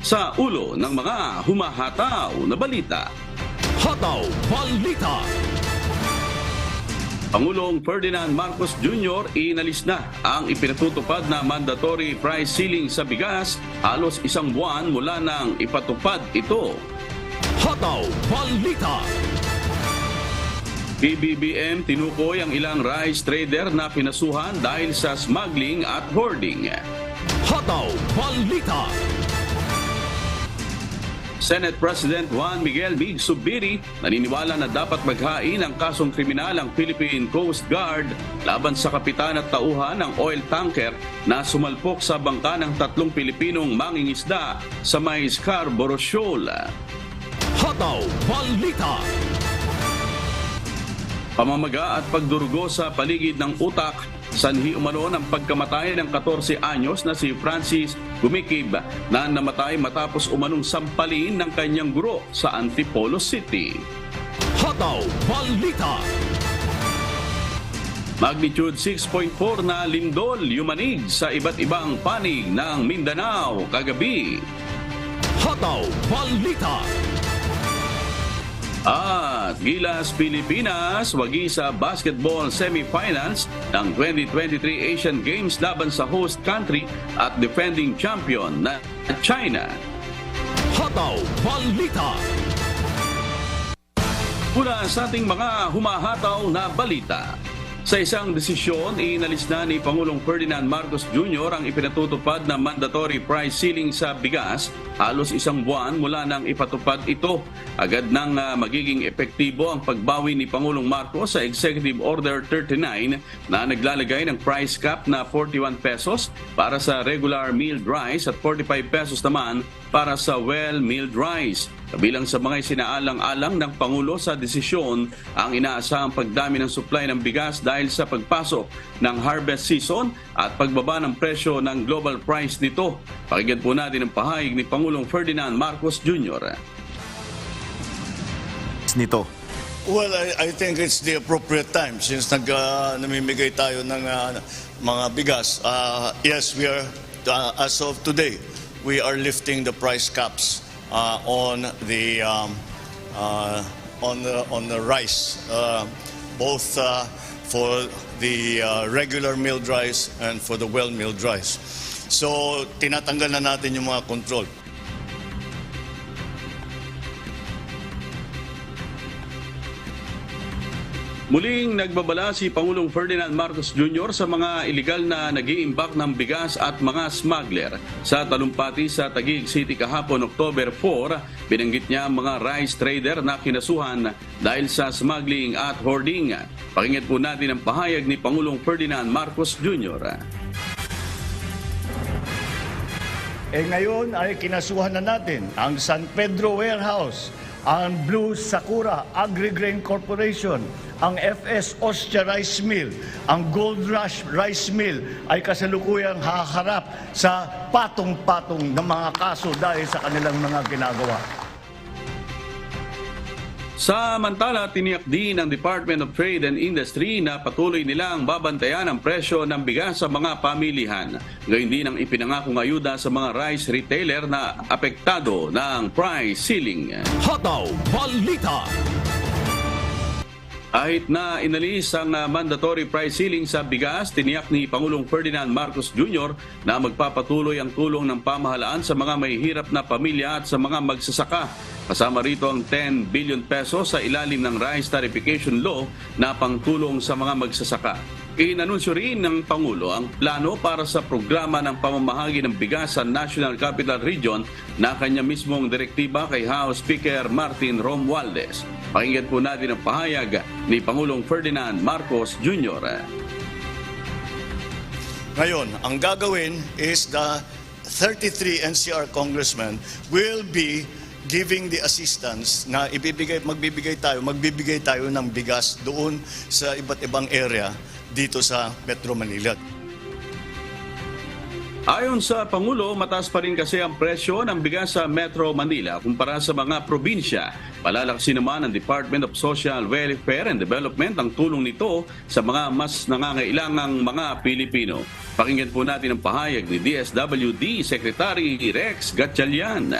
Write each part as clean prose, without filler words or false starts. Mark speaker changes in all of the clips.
Speaker 1: sa ulo ng mga humahataw na balita.
Speaker 2: Hataw Balita.
Speaker 1: Pangulong Ferdinand Marcos Jr. inalis na ang ipinatutupad na mandatory price ceiling sa bigas halos isang buwan mula nang ipatupad ito.
Speaker 2: Hataw Balita.
Speaker 1: PBBM tinukoy ang ilang rice trader na pinasuhan dahil sa smuggling at hoarding.
Speaker 2: Hataw Balita.
Speaker 1: Senate President Juan Miguel Mig Zubiri naniniwala na dapat maghain ng kasong kriminal ang Philippine Coast Guard laban sa kapitan at tauhan ng oil tanker na sumalpok sa bangka ng 3 Pilipinong mangingisda sa may Scarborough Shoal.
Speaker 2: Hataw Balita.
Speaker 1: Pamamaga at pagdurugo sa paligid ng utak, sanhi umano ng pagkamatay ng 14 anyos na si Francis Gumikib na namatay matapos umanong sampalin ng kanyang guro sa Antipolo City.
Speaker 2: Hataw Balita.
Speaker 1: Magnitude 6.4 na lindol yumanig sa iba't ibang panig ng Mindanao kagabi.
Speaker 2: Hataw Balita.
Speaker 1: At Gilas Pilipinas wagi sa basketball semifinals ng 2023 Asian Games laban sa host country at defending champion na China.
Speaker 2: Hataw Balita.
Speaker 1: Mula sa ating mga humahataw na balita. Sa isang desisyon, inalis na ni Pangulong Ferdinand Marcos Jr. ang ipinatutupad na mandatory price ceiling sa bigas halos isang buwan mula nang ipatupad ito. Agad nang magiging epektibo ang pagbawi ni Pangulong Marcos sa Executive Order 39 na naglalagay ng price cap na 41 pesos para sa regular milled rice at 45 pesos naman para sa well-milled rice. Kabilang sa mga isinaalang-alang ng Pangulo sa desisyon ang inaasahang pagdami ng supply ng bigas dahil sa pagpasok ng harvest season at pagbaba ng presyo ng global price nito. Pakinggan po natin ang pahayag ni Pangulong Ferdinand Marcos Jr.
Speaker 3: Nito.
Speaker 4: Well, I think it's the appropriate time since namimigay tayo ng mga bigas. Yes, we are, as of today, we are lifting the price caps on the rice, both for the regular milled rice and for the well milled rice. So tinatanggal na natin yung mga control.
Speaker 1: Muling nagbabala si Pangulong Ferdinand Marcos Jr. sa mga iligal na nag-iimbak ng bigas at mga smuggler. Sa talumpati sa Taguig City kahapon October 4, binanggit niya ang mga rice trader na kinasuhan dahil sa smuggling at hoarding. Pakinggan po natin ang pahayag ni Pangulong Ferdinand Marcos Jr.
Speaker 4: Ngayon ay kinasuhan na natin ang San Pedro Warehouse, ang Blue Sakura Agri-Grain Corporation, ang FS Ostia Rice Mill, ang Gold Rush Rice Mill ay kasalukuyang haharap sa patong-patong ng mga kaso dahil sa kanilang mga ginagawa.
Speaker 1: Samantala, tiniyak din ng Department of Trade and Industry na patuloy nilang babantayan ang presyo ng bigas sa mga pamilihan. Gayun din ang ipinangakong ayuda sa mga rice retailer na apektado ng price ceiling.
Speaker 2: Hataw Balita.
Speaker 1: Kahit na inalis ang mandatory price ceiling sa bigas, tiniyak ni Pangulong Ferdinand Marcos Jr. na magpapatuloy ang tulong ng pamahalaan sa mga mahihirap na pamilya at sa mga magsasaka. Kasama rito ang 10 billion pesos sa ilalim ng Rice Tarification Law na pangtulong sa mga magsasaka. Inanunsyo rin ng Pangulo ang plano para sa programa ng pamamahagi ng bigas sa National Capital Region na kanya mismong direktiba kay House Speaker Martin Romualdez. Pakinggan po natin ang pahayag ni Pangulong Ferdinand Marcos Jr.
Speaker 4: Ngayon, ang gagawin is the 33 NCR congressmen will be giving the assistance na magbibigay tayo ng bigas doon sa iba't ibang area dito sa Metro Manila.
Speaker 1: Ayon sa Pangulo, mataas pa rin kasi ang presyo ng bigas sa Metro Manila kumpara sa mga probinsya. Palalakasin naman ng Department of Social Welfare and Development ang tulong nito sa mga mas nangangailangang mga Pilipino. Pakinggan po natin ang pahayag ni DSWD Secretary Rex Gatchalian.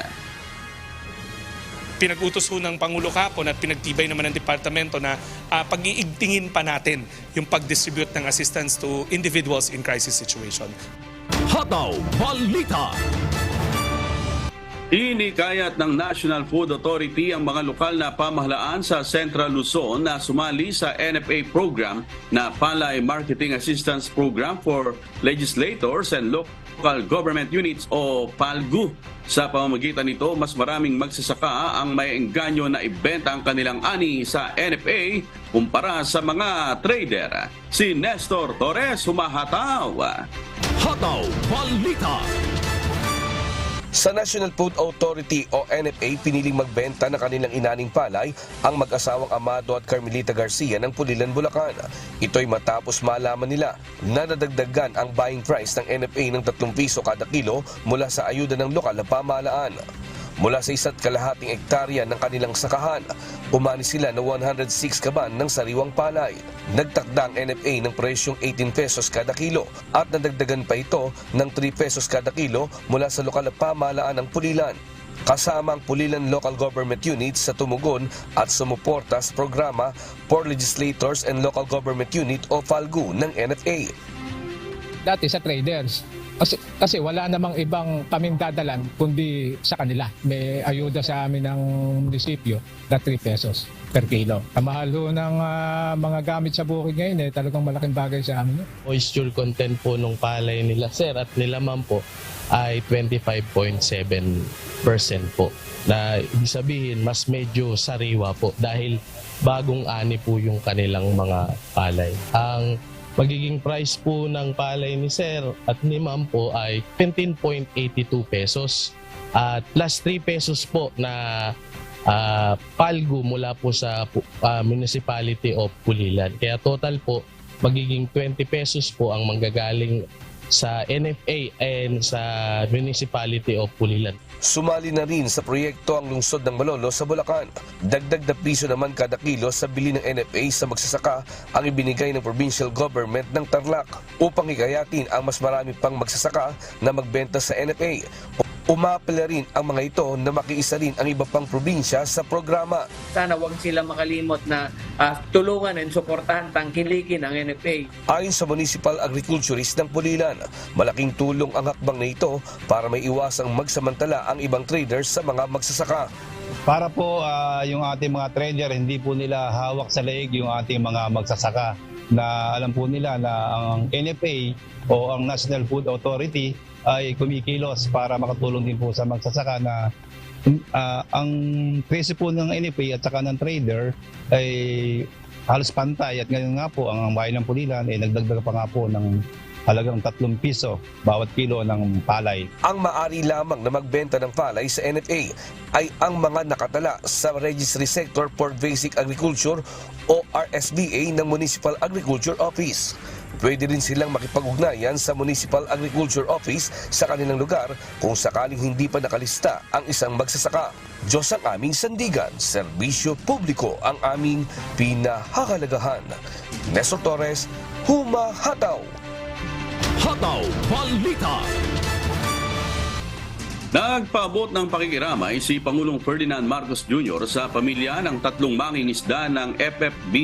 Speaker 3: Pinag-utos ho ng Pangulo kahapon at pinagtibay naman ng departamento na pag-iigtingin pa natin yung pag-distribute ng assistance to individuals in crisis situation.
Speaker 2: Hataw Balita.
Speaker 1: Inikayat ng National Food Authority ang mga lokal na pamahalaan sa Central Luzon na sumali sa NFA program na Palay Marketing Assistance Program for Legislators and Local Government Units o PALGU. Sa pamamagitan nito, mas maraming magsasaka ang may engganyo na ibenta ang kanilang ani sa NFA kumpara sa mga trader. Si Nestor Torres humahataw.
Speaker 2: Hataw Balita.
Speaker 5: Sa National Food Authority o NFA, piniling magbenta ng kanilang inaning palay ang mag-asawang Amado at Carmelita Garcia ng Pulilan, Bulacan. Ito'y matapos malaman nila na nadagdagan ang buying price ng NFA ng 3 piso kada kilo mula sa ayuda ng lokal na pamahalaan. Mula sa 1.5 hektarya ng kanilang sakahan, umani sila na 106 kaban ng sariwang palay. Nagtakda ang NFA ng presyong 18 pesos kada kilo at nadagdagan pa ito ng 3 pesos kada kilo mula sa lokal na pamahalaan ng Pulilan. Kasama ang Pulilan Local Government Units sa tumugon at sumuporta sa programa for Legislators and Local Government Unit o PALGU ng NFA.
Speaker 6: Dati sa traders, kasi wala namang ibang kaming dadalan kundi sa kanila. May ayuda sa amin ng munisipyo na 3 pesos per kilo. Kamahal ho ng mga gamit sa bukid ngayon talagang malaking bagay sa amin.
Speaker 7: Moisture content po nung palay nila, sir, at nilaman po ay 25.7% po. Na ibig sabihin, mas medyo sariwa po dahil bagong ani po yung kanilang mga palay. Ang magiging price po ng palay ni sir at ni ma'am po ay 17.82 pesos at plus 3 pesos po na palgu mula po sa Municipality of Pulilan. Kaya total po magiging 20 pesos po ang manggagaling sa NFA and sa Municipality of Pulilan.
Speaker 5: Sumali na rin sa proyekto ang lungsod ng Malolo sa Bulacan. Dagdag na piso naman kada kilo sa bili ng NFA sa magsasaka ang ibinigay ng provincial government ng Tarlac upang hikayatin ang mas marami pang magsasaka na magbenta sa NFA. Umapela rin ang mga ito na makiisa rin ang iba pang probinsya sa programa.
Speaker 8: Sana wag sila makalimot na tulungan and suportahan, tangkilikin ang NFA.
Speaker 5: Ayon sa municipal agriculturist ng Pulilan, malaking tulong ang hakbang na ito para may iwasang magsamantala ang ibang traders sa mga magsasaka.
Speaker 9: Para po yung ating mga trader, hindi po nila hawak sa leeg yung ating mga magsasaka na alam po nila na ang NFA o ang National Food Authority ay kumikilos para makatulong din po sa magsasaka na ang presyo po ng NFA at saka ng trader ay halos pantay at ngayon nga po ang bayan ng Pulilan ay nagdagdag pa nga po ng halagang 3 piso bawat kilo ng palay.
Speaker 5: Ang maari lamang na magbenta ng palay sa NFA ay ang mga nakatala sa Registry Sector for Basic Agriculture o RSBA ng Municipal Agriculture Office. Pwede rin silang makipag-ugnayan sa Municipal Agriculture Office sa kanilang lugar kung sakaling hindi pa nakalista ang isang magsasaka. Diyos ang aming sandigan, serbisyo publiko ang aming pinahahalagahan. Nestor Torres, humahataw!
Speaker 2: Hataw Balita.
Speaker 1: Nagpaabot ng pakikiramay si Pangulong Ferdinand Marcos Jr. sa pamilya ng 3 mangingisda ng FFB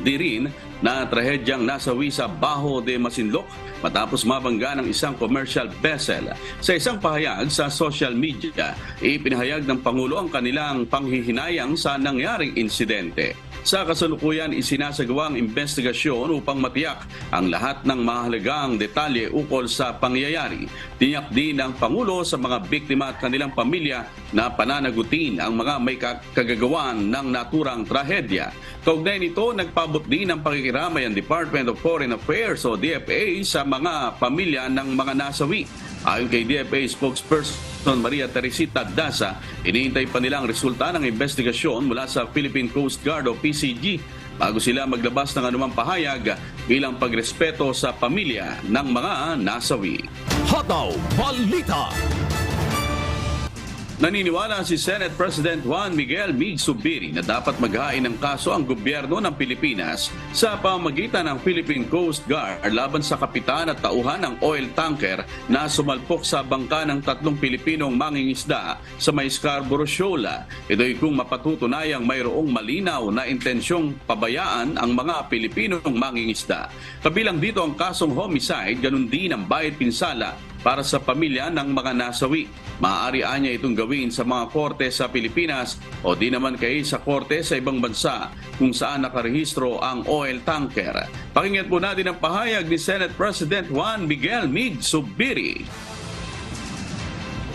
Speaker 1: Dirin na trahedyang nasawi sa Bajo de Masinloc matapos mabangga ng isang commercial vessel. Sa isang pahayag sa social media, ipinahayag ng Pangulo ang kanilang panghihinayang sa nangyaring insidente. Sa kasalukuyan, isinasagawa ang investigasyon upang matiyak ang lahat ng mahalagang detalye ukol sa pangyayari. Tiyak din ng Pangulo sa mga biktima at kanilang pamilya na pananagutin ang mga may kagagawan ng naturang trahedya. Kaugnay nito, nagpabot din ng pakikiramay ang Department of Foreign Affairs o DFA sa mga pamilya ng mga nasawi. Ayon kay DFA spokesperson Maria Teresita Daza, iniintay pa nila ang resulta ng investigasyon mula sa Philippine Coast Guard o PCG bago sila maglabas ng anumang pahayag bilang pagrespeto sa pamilya ng mga nasawi.
Speaker 2: Hataw Balita.
Speaker 1: Naniniwala si Senate President Juan Miguel Mig Zubiri na dapat maghain ng kaso ang gobyerno ng Pilipinas sa pamamagitan ng Philippine Coast Guard laban sa kapitan at tauhan ng oil tanker na sumalpok sa bangka ng 3 Pilipinong mangingisda sa may Scarborough Shoal. Ito'y kung mapatutunayang mayroong malinaw na intensyong pabayaan ang mga Pilipinong mangingisda. Kabilang dito ang kasong homicide, ganun din ang bayad pinsala para sa pamilya ng mga nasawi. Maaari niya itong gawin sa mga korte sa Pilipinas o di naman kay sa korte sa ibang bansa kung saan nakarehistro ang oil tanker. Pakinggan po natin ang pahayag ni Senate President Juan Miguel Mig Zubiri.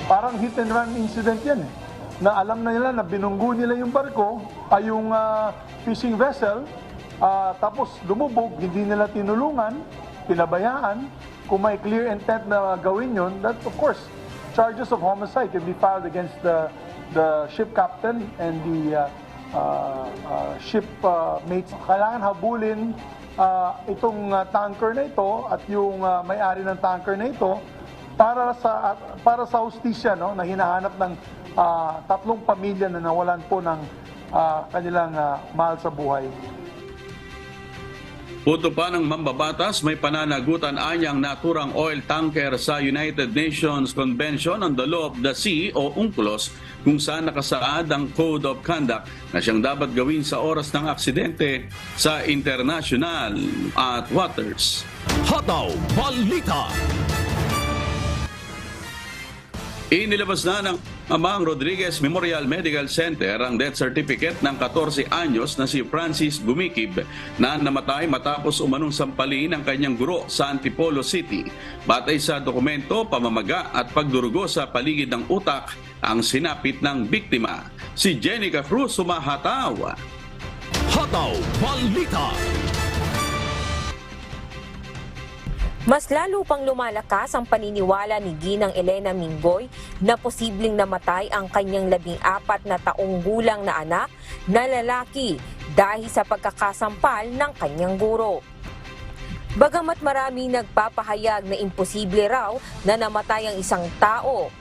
Speaker 10: Parang hit and run incident yan eh. Na alam na nila na binunggo nila yung barko ay yung fishing vessel, tapos lumubog, hindi nila tinulungan, pinabayaan. Kung may clear intent na gawin yun, that of course, charges of homicide can be filed against the ship captain and the ship mates. Kailangan habulin itong tanker na ito at yung may-ari ng tanker na ito para sa hustisya, no, na hinahanap ng 3 pamilya na nawalan po ng kanilang mahal sa buhay.
Speaker 1: Punto pa ng mambabatas, may pananagutan anyang naturang oil tanker sa United Nations Convention on the Law of the Sea o UNCLOS kung saan nakasaad ang Code of Conduct na siyang dapat gawin sa oras ng aksidente sa international at waters.
Speaker 2: Hataw Balita.
Speaker 1: Inilabas na ng Amang Rodriguez Memorial Medical Center ang death certificate ng 14 anyos na si Francis Gumikib na namatay matapos umanong sampalin ng kanyang guro sa Antipolo City. Batay sa dokumento, pamamaga at pagdurugo sa paligid ng utak ang sinapit ng biktima. Si Jenica Cruz sumahataw.
Speaker 2: Hataw Balita.
Speaker 11: Mas lalo pang lumalakas ang paniniwala ni Ginang Elena Mingoy na posibleng namatay ang kanyang 14 na taong gulang na anak na lalaki dahil sa pagkakasampal ng kanyang guro. Bagamat marami nagpapahayag na imposible raw na namatay ang isang tao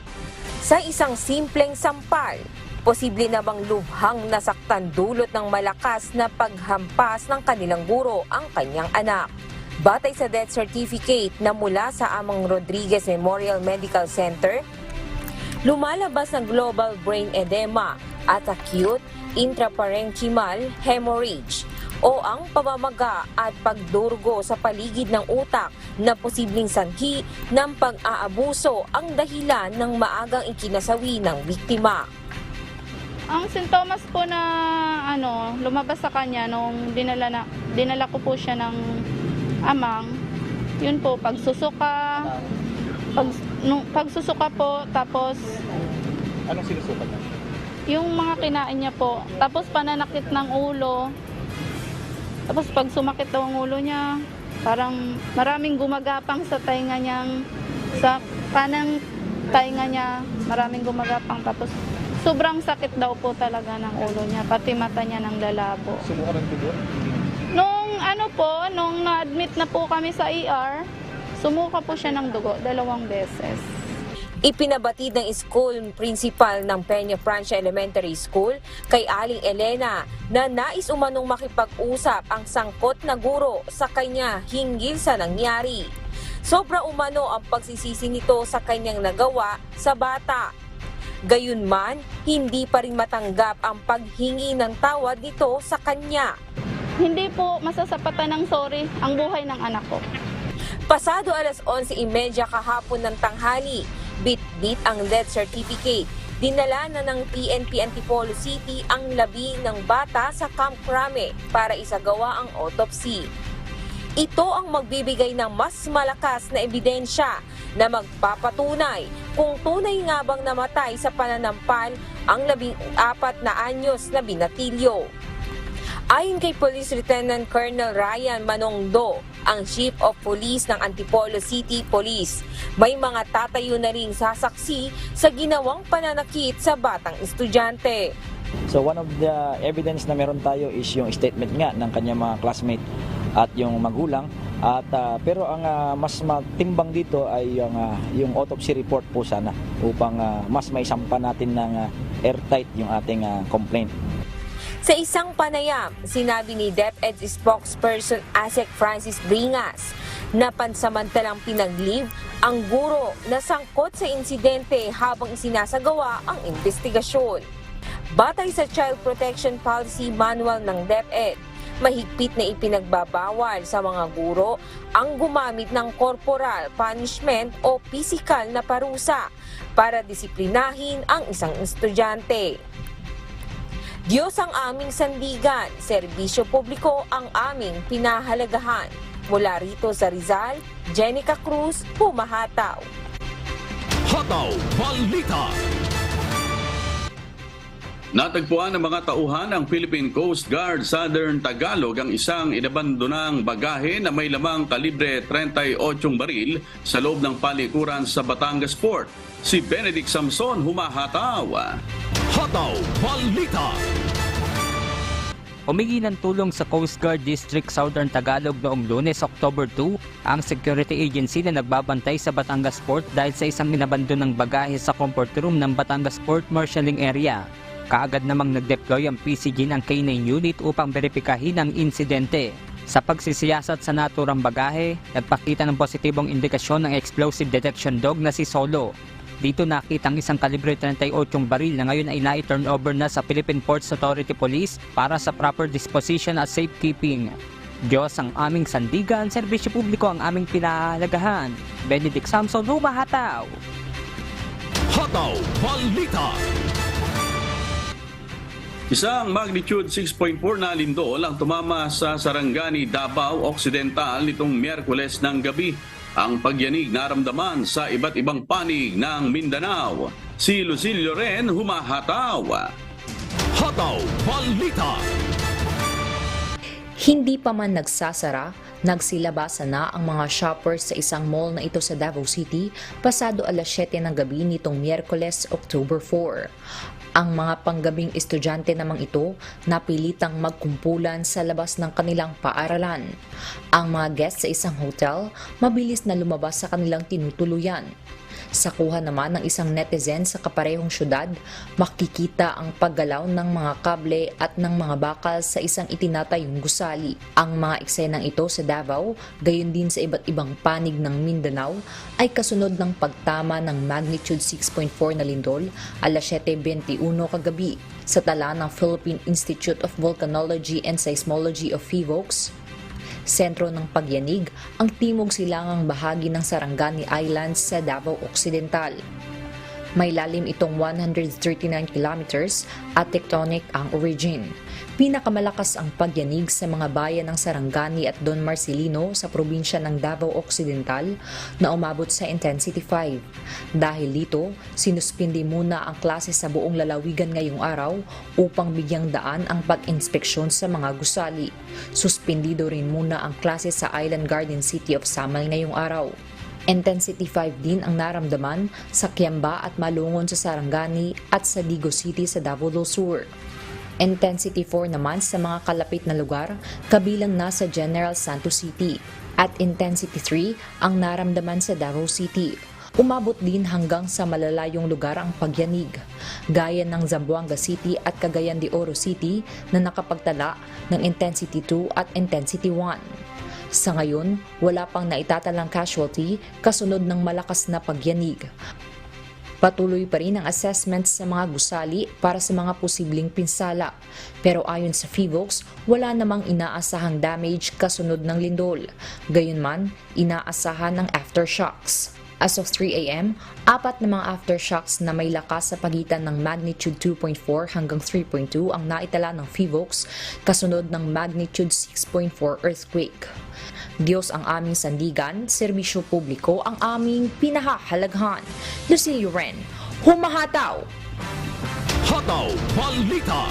Speaker 11: sa isang simpleng sampal, posible na bang lubhang nasaktan dulot ng malakas na paghampas ng kanilang guro ang kanyang anak. Batay sa death certificate na mula sa Amang Rodriguez Memorial Medical Center, lumalabas ng global brain edema at acute intraparenchymal hemorrhage o ang pamamaga at pagdurgo sa paligid ng utak na posibleng sanhi ng pag-aabuso ang dahilan ng maagang ikinasawi ng biktima.
Speaker 12: Ang sintomas po na lumabas sa kanya nung dinala ko po siya ng amang, yun po, pagsusuka, pagsusuka po, tapos
Speaker 9: Anong sinusukat na?
Speaker 12: yung mga kinain niya po, tapos pananakit ng ulo, tapos pag sumakit daw ang ulo niya, parang maraming gumagapang sa tainga niyang, sa kanang tainga niya, maraming gumagapang, tapos sobrang sakit daw po talaga ng ulo niya, pati mata niya ng lalabo.
Speaker 9: Sumuka ng dugo?
Speaker 12: Nung na-admit na po kami sa ER, sumuka po siya ng dugo 2 beses.
Speaker 11: Ipinabatid ng school principal ng Peña Francia Elementary School kay Aling Elena na nais umanong makipag-usap ang sangkot na guro sa kanya hinggil sa nangyari. Sobra umano ang pagsisisi nito sa kanyang nagawa sa bata. Gayunman, hindi pa rin matanggap ang paghingi ng tawad nito sa kanya.
Speaker 12: Hindi po masasapatan ng sorry ang buhay ng anak ko.
Speaker 11: Pasado 11:30 kahapon ng tanghali, bit-bit ang death certificate. Dinala na ng PNP Antipolo City ang labi ng bata sa Camp Crame para isagawa ang autopsy. Ito ang magbibigay ng mas malakas na ebidensya na magpapatunay kung tunay nga bang namatay sa pananampal ang 14 na anyos na binatilyo. Ayon kay Police Lieutenant Colonel Ryan Manongdo, ang Chief of Police ng Antipolo City Police, may mga tatayo na ring sasaksi sa ginawang pananakit sa batang estudyante.
Speaker 13: So one of the evidence na meron tayo is yung statement nga ng kanyang mga classmate at yung magulang. At pero ang mas matimbang dito ay yung autopsy report po sana upang mas maisampa natin ng airtight yung ating complaint.
Speaker 11: Sa isang panayam, sinabi ni DepEd spokesperson ASEC Francis Bringas na pansamantalang pinag-leave ang guro na sangkot sa insidente habang isinasagawa ang investigasyon. Batay sa Child Protection Policy Manual ng DepEd, mahigpit na ipinagbabawal sa mga guro ang gumamit ng corporal punishment o physical na parusa para disiplinahin ang isang estudyante. Diyos ang aming sandigan, serbisyo publiko ang aming pinahalagahan. Mula rito sa Rizal, Jenica Cruz, Humahataw.
Speaker 2: Hataw Balita.
Speaker 1: Natagpuan ng mga tauhan ng Philippine Coast Guard Southern Tagalog ang isang inabandonang bagahe na may lamang kalibre 38 baril sa loob ng palikuran sa Batangas Port. Si Benedict Samson, Humahataw.
Speaker 2: Hataw Balita.
Speaker 14: Humingi ng tulong sa Coast Guard District Southern Tagalog noong Lunes, October 2, ang security agency na nagbabantay sa Batangas Port dahil sa isang inabandonang bagahe sa comfort room ng Batangas Port Marshalling Area. Kaagad namang nag-deploy ang PCG ng K9 unit upang beripikahin ang insidente. Sa pagsisiyasat sa naturang bagahe, nagpakita ng positibong indikasyon ng explosive detection dog na si Solo. Dito nakita ang isang kalibre 38 baril na ngayon ay na-turnover na sa Philippine Ports Authority Police para sa proper disposition at safekeeping. Diyos ang aming sandigan, serbisyo publiko ang aming pinahalagahan. Benedict Samson, Humahataw.
Speaker 2: Hataw Balita.
Speaker 1: Isang magnitude 6.4 na lindol ang tumama sa Sarangani, Davao Occidental nitong Miyerkules ng gabi. Ang pagyanig naramdaman sa iba't ibang panig ng Mindanao. Si Lucilio Ren, Humahataw.
Speaker 2: Hataw Balita.
Speaker 15: Hindi pa man nagsasara, nagsilabasan na ang mga shoppers sa isang mall na ito sa Davao City pasado alas 7 ng gabi nitong Miyerkules, October 4. Ang mga panggabing estudyante namang ito napilitang magkumpulan sa labas ng kanilang paaralan. Ang mga guests sa isang hotel mabilis na lumabas sa kanilang tinutuluyan. Sa kuha naman ng isang netizen sa kaparehong syudad, makikita ang paggalaw ng mga kable at ng mga bakal sa isang itinatayong gusali. Ang mga eksenang ito sa Davao, gayon din sa iba't ibang panig ng Mindanao, ay kasunod ng pagtama ng magnitude 6.4 na lindol alas 7:21 kagabi sa tala ng Philippine Institute of Volcanology and Seismology of PHIVOLCS. Sentro ng pagyanig ang timog silangang bahagi ng Sarangani Islands sa Davao Occidental. May lalim itong 139 kilometers at tectonic ang origin. Pinakamalakas ang pagyanig sa mga bayan ng Sarangani at Don Marcelino sa probinsya ng Davao Occidental na umabot sa intensity 5. Dahil dito, sinuspindi muna ang klase sa buong lalawigan ngayong araw upang bigyang daan ang pag-inspeksyon sa mga gusali. Suspindido rin muna ang klase sa Island Garden City of Samay ngayong araw. Intensity 5 din ang naramdaman sa Kiamba at Malungon sa Sarangani at sa Digo City sa Davao del Sur. Intensity 4 naman sa mga kalapit na lugar, kabilang na sa General Santos City. At Intensity 3 ang naramdaman sa Davao City. Umabot din hanggang sa malalayong lugar ang pagyanig, gaya ng Zamboanga City at Cagayan de Oro City na nakapagtala ng Intensity 2 at Intensity 1. Sa ngayon, wala pang naitatalang casualty kasunod ng malakas na pagyanig. Patuloy pa rin ang assessment sa mga gusali para sa mga posibleng pinsala. Pero ayon sa PHIVOLCS, wala namang inaasahang damage kasunod ng lindol. Gayunman, inaasahan ng aftershocks. As of 3 a.m., 4 na mga aftershocks na may lakas sa pagitan ng magnitude 2.4 hanggang 3.2 ang naitala ng PHIVOLCS kasunod ng magnitude 6.4 earthquake. Diyos ang aming sandigan, serbisyo publiko ang aming pinahahalaghan. Lucilio Ren, Humahataw.
Speaker 2: Hataw Balita.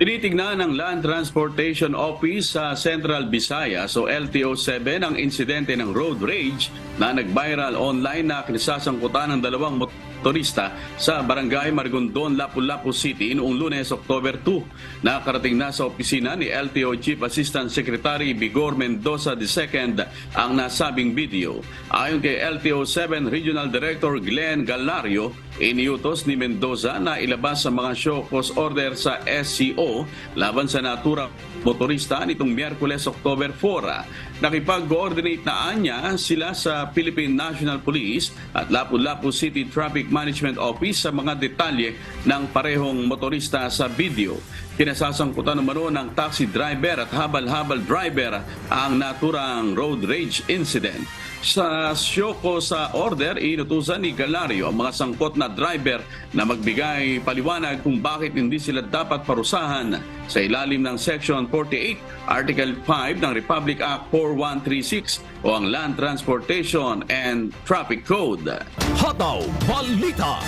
Speaker 1: Tinitignan ng Land Transportation Office sa Central Visayas o LTO-7 ang insidente ng road rage na nag-viral online na kinasasangkutan ng dalawang motorista sa Barangay Margondon, Lapu-Lapu City noong Lunes, October 2. Nakarating na sa opisina ni LTO Chief Assistant Secretary Bigor Mendoza II ang nasabing video. Ayon kay LTO 7 Regional Director Glenn Galario, iniutos ni Mendoza na ilabas ang mga show cause order sa SCO laban sa naturang motorista nitong Miyerkules, October 4. Nakipag-coordinate na anya sila sa Philippine National Police at Lapu-Lapu City Traffic Management Office sa mga detalye ng parehong motorista sa video. Kinasasangkutan naman ng taxi driver at habal-habal driver ang naturang road rage incident. Sa Syoko sa order, inutusan ni Galario ang mga sangkot na driver na magbigay paliwanag kung bakit hindi sila dapat parusahan sa ilalim ng Section 48, Article 5 ng Republic Act 4136 o ang Land Transportation and Traffic Code.
Speaker 2: Hataw Balita.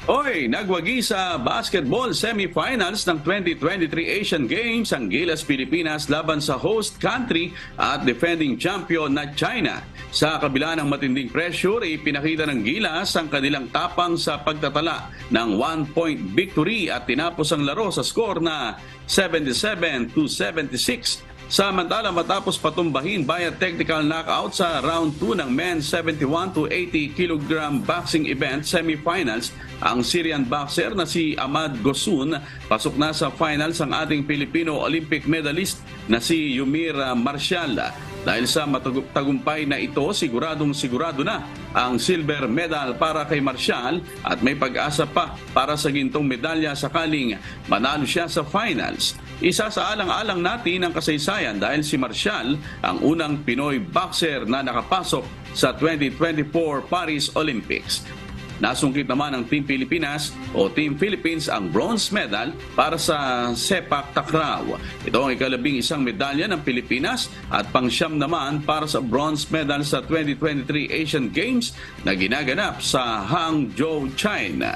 Speaker 1: Oy, nagwagi sa basketball semifinals ng 2023 Asian Games ang Gilas Pilipinas laban sa host country at defending champion na China. Sa kabila ng matinding pressure, ipinakita ng Gilas ang kanilang tapang sa pagtatala ng 1-point victory at tinapos ang laro sa score na 77-76. Samantala matapos patumbahin via technical knockout sa round 2 ng men's 71 to 80 kg boxing event semifinals, ang Syrian boxer na si Ahmad Gosun pasok na sa finals ang ating Filipino Olympic medalist na si Yumir Marcial. Dahil sa matagumpay na ito, sigurado na ang silver medal para kay Marcial at may pag-asa pa para sa gintong medalya sakaling manalo siya sa finals. Isa sa alang-alang natin ang kasaysayan dahil si Marcial ang unang Pinoy boxer na nakapasok sa 2024 Paris Olympics. Nasungkit naman ng Team Pilipinas o Team Philippines ang bronze medal para sa sepak takraw. Ito ang ika-11 medalya ng Pilipinas at pang-siyam naman para sa bronze medal sa 2023 Asian Games na ginaganap sa Hangzhou, China.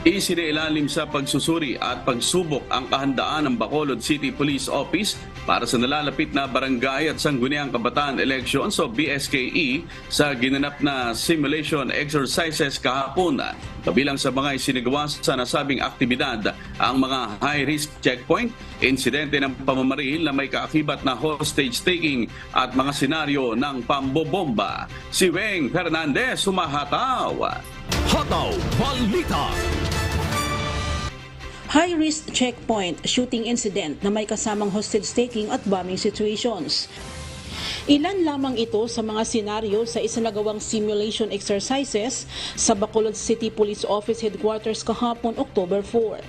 Speaker 1: Isinailalim sa pagsusuri at pagsubok ang kahandaan ng Bacolod City Police Office para sa nalalapit na barangay at sangguniang kabataan elections o BSKE sa ginanap na simulation exercises kahapon. Kabilang sa mga isinagawa sa nasabing aktibidad ang mga high-risk checkpoint, insidente ng pamamaril na may kaakibat na hostage taking at mga senaryo ng pambobomba. Si Weng Fernandez humahataw.
Speaker 2: Hataw Balita.
Speaker 16: High-risk checkpoint shooting incident na may kasamang hostage-taking at bombing situations. Ilan lamang ito sa mga senaryo sa isinagawang simulation exercises sa Bacolod City Police Office Headquarters kahapon, October 4.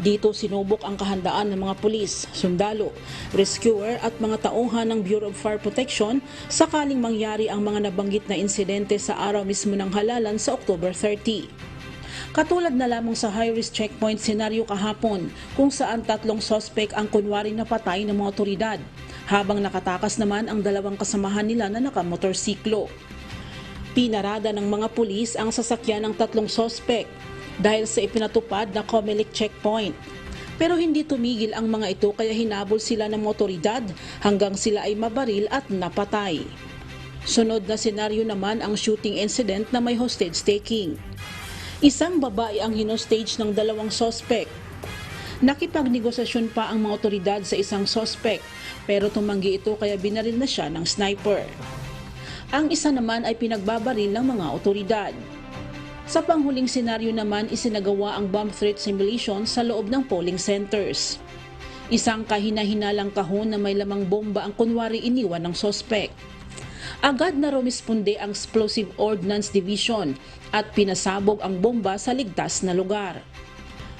Speaker 16: Dito sinubok ang kahandaan ng mga pulis, sundalo, rescuer at mga tauhan ng Bureau of Fire Protection sakaling mangyari ang mga nabanggit na insidente sa araw mismo ng halalan sa October 30. Katulad na lamang sa high-risk checkpoint senaryo kahapon kung saan 3 sospek ang kunwari napatay ng mga otoridad, habang nakatakas naman ang 2 kasamahan nila na nakamotorsiklo. Pinarada ng mga pulis ang sasakyan ng 3 sospek dahil sa ipinatupad na COMELEC checkpoint. Pero hindi tumigil ang mga ito kaya hinabol sila ng mga otoridad hanggang sila ay mabaril at napatay. Sunod na senaryo naman ang shooting incident na may hostage taking. Isang babae ang hinostage ng 2 sospek. Nakipagnegosasyon pa ang mga otoridad sa isang sospek pero tumanggi ito kaya binaril na siya ng sniper. Ang isa naman ay pinagbabaril ng mga otoridad. Sa panghuling senaryo naman isinagawa ang bomb threat simulation sa loob ng polling centers. Isang kahina-hinalang kahon na may lamang bomba ang kunwari iniwan ng sospek. Agad na rumisponde ang Explosive Ordnance Division at pinasabog ang bomba sa ligtas na lugar.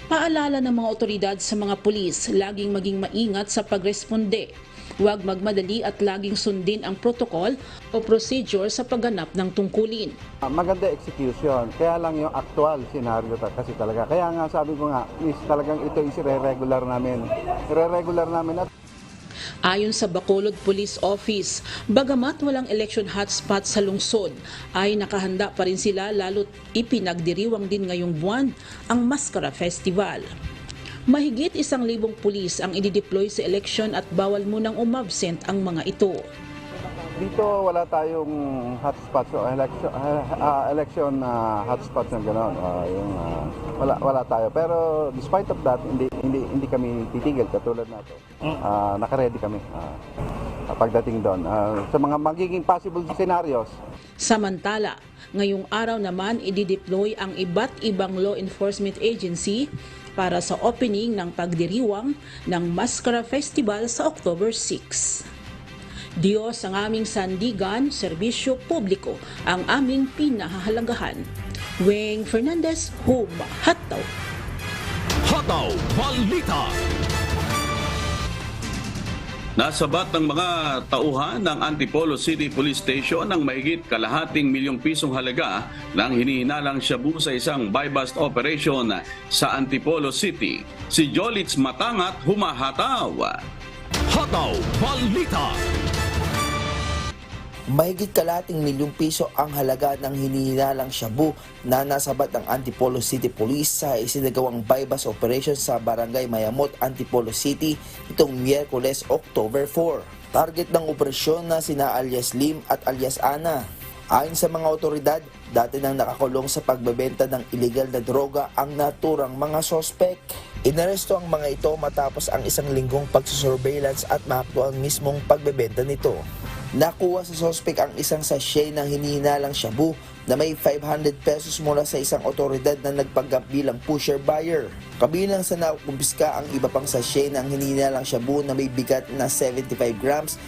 Speaker 16: Paalala ng mga otoridad sa mga pulis, laging maging maingat sa pagresponde. Huwag magmadali at laging sundin ang protocol o procedure sa pagganap ng tungkulin.
Speaker 17: Maganda execution, kaya lang yung actual scenario kasi talaga. Kaya nga sabi ko nga, is talagang ito is re-regular namin. Re-regular namin at
Speaker 16: Ayon sa Bacolod Police Office, bagamat walang election hotspot sa lungsod, ay nakahanda pa rin sila lalo't ipinagdiriwang din ngayong buwan ang Mascara Festival. Mahigit 1,000 pulis ang idideploy sa election at bawal munang umabsent ang mga ito.
Speaker 17: Dito wala tayong hotspots o election hotspots na gano'n. Wala tayo. Pero despite of that, hindi kami titigil katulad nato. Naka-ready kami pagdating doon. Sa mga magiging possible scenarios.
Speaker 16: Samantala, ngayong araw naman i-deploy ang iba't ibang law enforcement agency para sa opening ng pagdiriwang ng Mascara Festival sa October 6. Diyos ang aming sandigan, serbisyo publiko ang aming pinahahalagahan. Weng Fernandez, Hataw.
Speaker 2: Hataw Balita.
Speaker 1: Nasabat ng mga tauhan ng Antipolo City Police Station ng mahigit kalahating milyong pisong halaga ng hinihinalang shabu sa isang buy-bust operation sa Antipolo City. Si Jolitz Matangat, humahataw.
Speaker 2: Hataw Balita.
Speaker 18: Mahigit kalahating milyong piso ang halaga ng hinihinalang shabu na nasabat ng Antipolo City Police sa isinagawang buy-bust operation sa Barangay Mayamot, Antipolo City itong Miyerkules, October 4. Target ng operasyon na sina alias Lim at alias Ana. Ayon sa mga otoridad, dati nang nakakulong sa pagbebenta ng illegal na droga ang naturang mga sospek. Inaresto ang mga ito matapos ang isang linggong pagsusurveillance at maakto ang mismong pagbebenta nito. Nakuha sa sospek ang isang sachet ng hinihinalang shabu na may 500 pesos mula sa isang otoridad na nagpanggap bilang pusher buyer. Kabilang sa nakumpiska ang iba pang sachet ng hinihinalang shabu na may bigat na 75 grams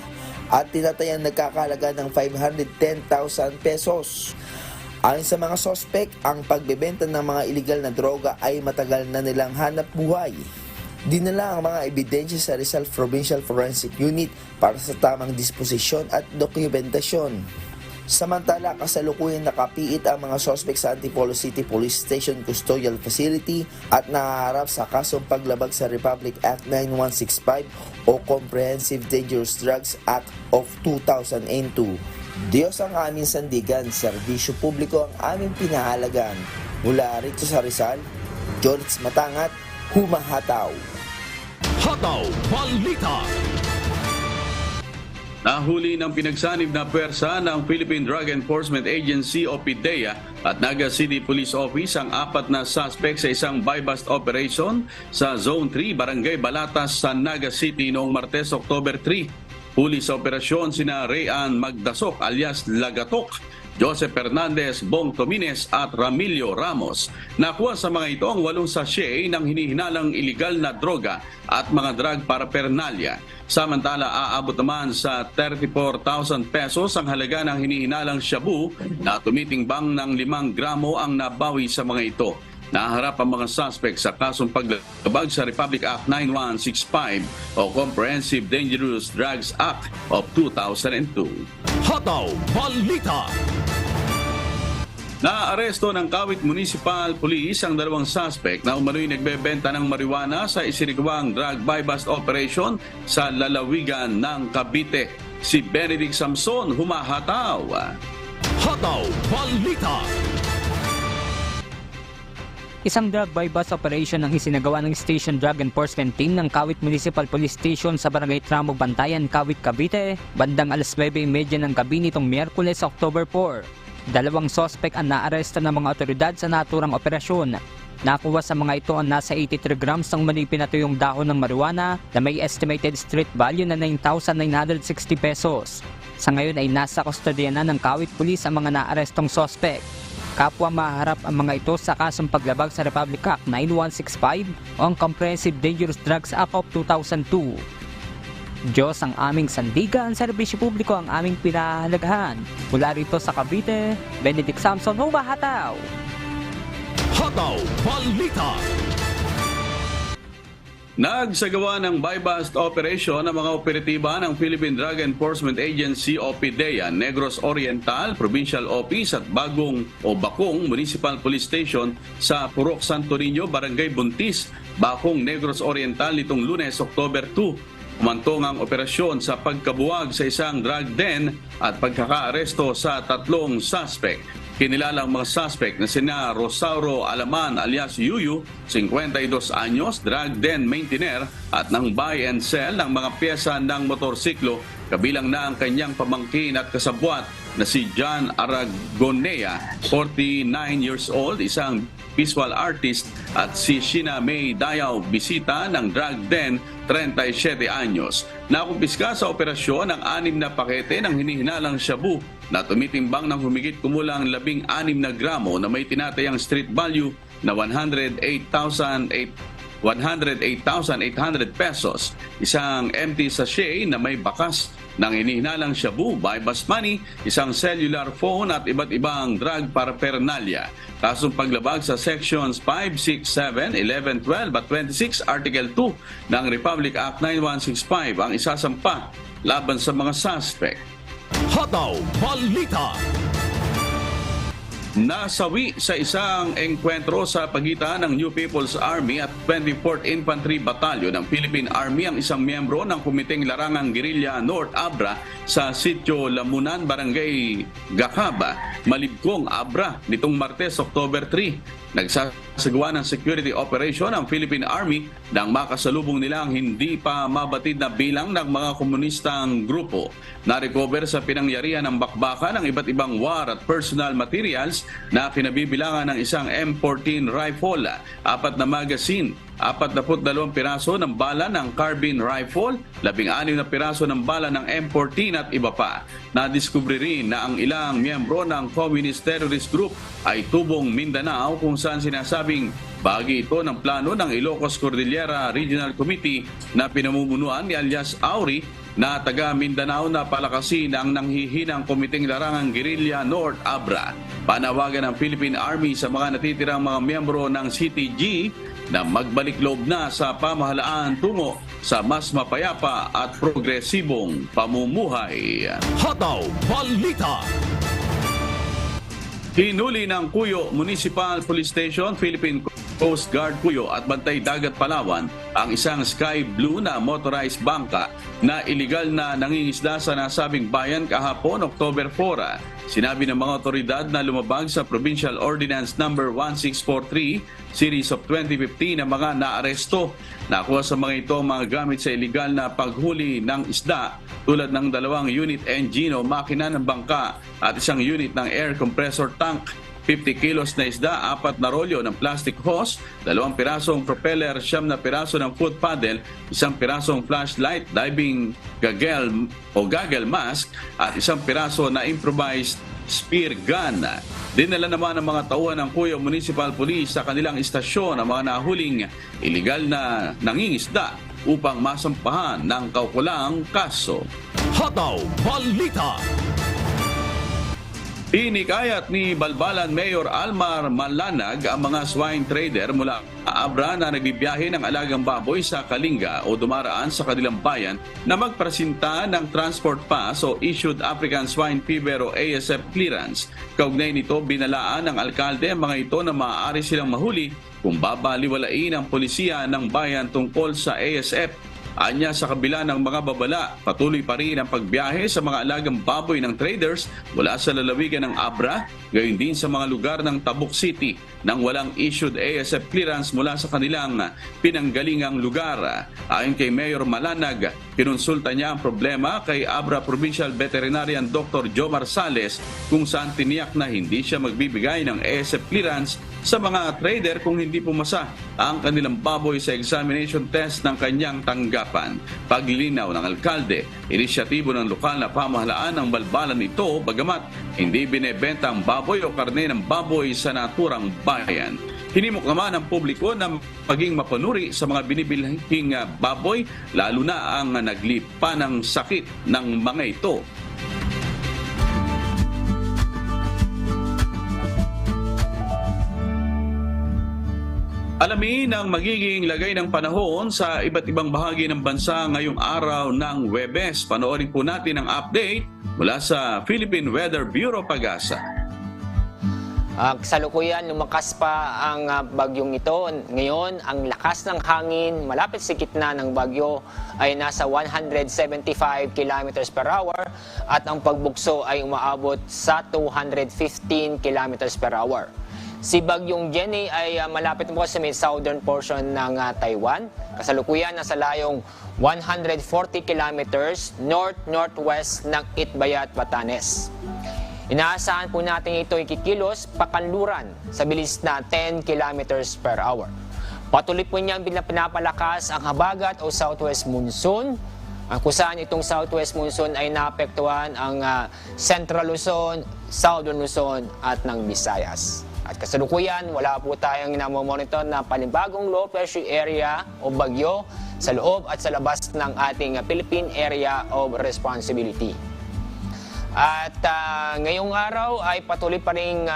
Speaker 18: at tinatayang nagkakahalaga ng 510,000 pesos. Ayon sa mga sospek, ang pagbebenta ng mga illegal na droga ay matagal na nilang hanap buhay. Dinala ang mga ebidensya sa Rizal Provincial Forensic Unit para sa tamang disposisyon at dokumentasyon. Samantala, kasalukuyan nakapiit ang mga sospek sa Antipolo City Police Station Custodial Facility at nahaharap sa kasong paglabag sa Republic Act 9165 o Comprehensive Dangerous Drugs Act of 2002. Diyos ang aming sandigan, serbisyo publiko ang aming pinahalagan. Mula rito sa Rizal, Jolitz Matangat, humahataw.
Speaker 2: Hataw Balita.
Speaker 1: Nahuli ng pinagsanib na pwersa ng Philippine Drug Enforcement Agency o PDEA at Naga City Police Office ang 4 na suspect sa isang buy-bust operation sa Zone 3, Barangay Balatas sa Naga City noong Martes, October 3. Huli sa operasyon sina Rayan Magdasok alias Lagatok, Joseph Fernandez, Bong Tomines at Ramilio Ramos. Nakuha sa mga ito ang 8 sachet ng hinihinalang iligal na droga at mga drug paraphernalia. Samantala, aabot naman sa 34,000 pesos ang halaga ng hinihinalang shabu na tumitimbang ng 5 gramo ang nabawi sa mga ito. Naharap ang mga suspect sa kasong paglabag sa Republic Act 9165 o Comprehensive Dangerous Drugs Act of 2002.
Speaker 2: Hataw Balita.
Speaker 1: Naaresto ng Kawit Municipal Police ang 2 suspect na umano'y nagbebenta ng marijuana sa isinagawang drug buy-bust operation sa lalawigan ng Cavite. Si Benedict Samson, humahataw.
Speaker 2: Hataw Balita.
Speaker 14: Isang drug buy-bust operation ang isinagawa ng Station Drug Enforcement Team ng Kawit Municipal Police Station sa Barangay Tramo Bantayan, Kawit, Cavite, bandang alas 9:30 ng gabi nitong Miyerkules, October 4. 2 sospek ang naaresto ng mga otoridad sa naturang operasyon. Nakuha sa mga ito ang nasa 83 grams ng mali pinatuyong dahon ng marijuana na may estimated street value na 9,960 pesos. Sa ngayon ay nasa kustodiya na ng Kawit Police ang mga naarestong sospek. Kapwa maharap ang mga ito sa kasong paglabag sa Republic Act 9165 o ang Comprehensive Dangerous Drugs Act of 2002. Diyos ang aming sandigan, serbisyo publiko ang aming pinahalagahan. Mula rito sa Cavite, Benedict Samson, humahataw.
Speaker 2: Hataw Balita.
Speaker 1: Nagsagawa ng buy-bust operation ng mga operatiba ng Philippine Drug Enforcement Agency o PDEA, Negros Oriental Provincial Office at Bakong Municipal Police Station sa Purok Santo Niño, Barangay Buntis, Bakong, Negros Oriental nitong Lunes, October 2. Umantong ang operasyon sa pagkabuwag sa isang drug den at pagkakaaresto sa 3 suspect. Kinilalang mga suspect na sina Rosauro Alaman alias Yuyu, 52 anyos, drug den maintainer at nang buy and sell ng mga pyesa ng motorsiklo kabilang na ang kanyang pamangkin at kasabwat na si John Aragonea, 49 years old, isang visual artist, at si Sheena May Dayaw Bisita ng drug den, 37 anyos. Nakumpiska sa operasyon ang 6 na pakete ng hinihinalang shabu na tumitimbang ng humigit kumulang 16 na gramo na may tinatayang street value na 108,800 pesos, isang empty sachet na may bakas ng hinihinalang shabu, buy-bus money, isang cellular phone at iba't ibang drug paraphernalia. Kasong paglabag sa Sections 5, 6, 7, 11, 12 at 26, Article 2 ng Republic Act 9165 ang isasampa laban sa mga suspect.
Speaker 2: Hataw Balita.
Speaker 1: Nasawi sa isang engkwentro sa pagitan ng New People's Army at 24th Infantry Battalion ng Philippine Army ang isang miyembro ng Kumiteng Larangang Guerrilla North Abra sa Sitio Lamunan, Barangay Gacaba, Malibcong, Abra nitong Martes, October 3. Nagsasagawa ng security operation ang Philippine Army nang makasalubong nilang hindi pa mabatid na bilang ng mga komunistang grupo. Na-recover sa pinangyarihan ng bakbakan ng iba't ibang war at personal materials na kinabibilangan ng isang M14 rifle, 4 na magazine, 42 piraso ng bala ng carbine rifle, 16 na piraso ng bala ng M14 at iba pa. Nadiskubre rin na ang ilang miyembro ng Communist Terrorist Group ay tubong Mindanao kung saan sinasabing bahagi ito ng plano ng Ilocos Cordillera Regional Committee na pinamumunuan ni alias Auri na taga Mindanao na palakasin ang nanghihinang Komiteng Larangang Guerrilla North Abra. Panawagan ng Philippine Army sa mga natitirang mga miyembro ng CTG na magbalik loob na sa pamahalaan tungo sa mas mapayapa at progresibong pamumuhay.
Speaker 2: Hataw Balita.
Speaker 1: Hinuli ng Cuyo Municipal Police Station, Philippine Coast Guard Cuyo at Bantay Dagat Palawan ang isang sky blue na motorized bangka na iligal na nangingisda sa nasabing bayan kahapon, October 4. Sinabi ng mga otoridad na lumabag sa Provincial Ordinance No. 1643 Series of 2015 na mga naaresto. Nakuha sa mga ito mga gamit sa iligal na paghuli ng isda tulad ng 2 unit engine o makina ng bangka at isang unit ng air compressor tank, 50 kilos na isda, 4 na rolyo ng plastic hose, 2 pirasong propeller, 9 na piraso ng foot paddle, 1 pirasong flashlight, diving goggle mask at 1 piraso na improvised spear gun. Dinala naman ng mga tauhan ng Cuyo Municipal Police sa kanilang istasyon ang mga nahuling iligal na nangingisda upang masampahan ng kaukulang kaso.
Speaker 2: Hataw Balita.
Speaker 1: Inikayat ni Balbalan Mayor Almar Malanag ang mga swine trader mula Abra na nagbibiyahe ng alagang baboy sa Kalinga o dumaraan sa kanilang bayan na magpresinta ng transport pass o issued African Swine Fever o ASF clearance. Kaugnay nito, binalaan ng alkalde ang mga ito na maaari silang mahuli kung babaliwalain ang polisiya ng bayan tungkol sa ASF. Anya, sa kabila ng mga babala, patuloy pa rin ang pagbiyahe sa mga alagang baboy ng traders mula sa lalawigan ng Abra, gayon din sa mga lugar ng Tabuk City nang walang issued ASF clearance mula sa kanilang pinanggalingang lugar. Ayon kay Mayor Malanag, kinonsulta niya ang problema kay Abra Provincial Veterinarian Dr. Jomar Sales kung saan tiniyak na hindi siya magbibigay ng ASF clearance sa mga trader kung hindi pumasa ang kanilang baboy sa examination test ng kanyang tanggapan. Paglilinaw ng alkalde, inisyatibo ng lokal na pamahalaan ng Balbalan ito bagamat hindi binebenta ang baboy o karne ng baboy sa naturang bayan. Hinimok naman ang publiko na maging mapanuri sa mga binibilhing baboy lalo na ang naglipa ng sakit ng mga ito. Alamin ang magiging lagay ng panahon sa iba't ibang bahagi ng bansa ngayong araw ng Huwebes. Panoorin po natin ang update mula sa Philippine Weather Bureau Pag-asa.
Speaker 19: Kasalukuyan, lumakas pa ang bagyong ito. Ngayon, ang lakas ng hangin malapit sa gitna ng bagyo ay nasa 175 km per hour at ang pagbugso ay umaabot sa 215 km per hour. Si Bagyong Jenny ay malapit po sa may southern portion ng Taiwan. Kasalukuyan nasa layong 140 kilometers north-northwest ng Itbayat, Batanes. Inaasahan po natin ito ikikilos pakanluran sa bilis na 10 kilometers per hour. Patuloy po niyang pinapalakas ang habagat o southwest monsoon, kung saan itong southwest monsoon ay naapektuhan ang Central Luzon, Southern Luzon at ng Visayas. At kasalukuyan, wala po tayong namomonitor na panibagong low pressure area o bagyo sa loob at sa labas ng ating Philippine Area of Responsibility. At ngayong araw ay patuloy pa rin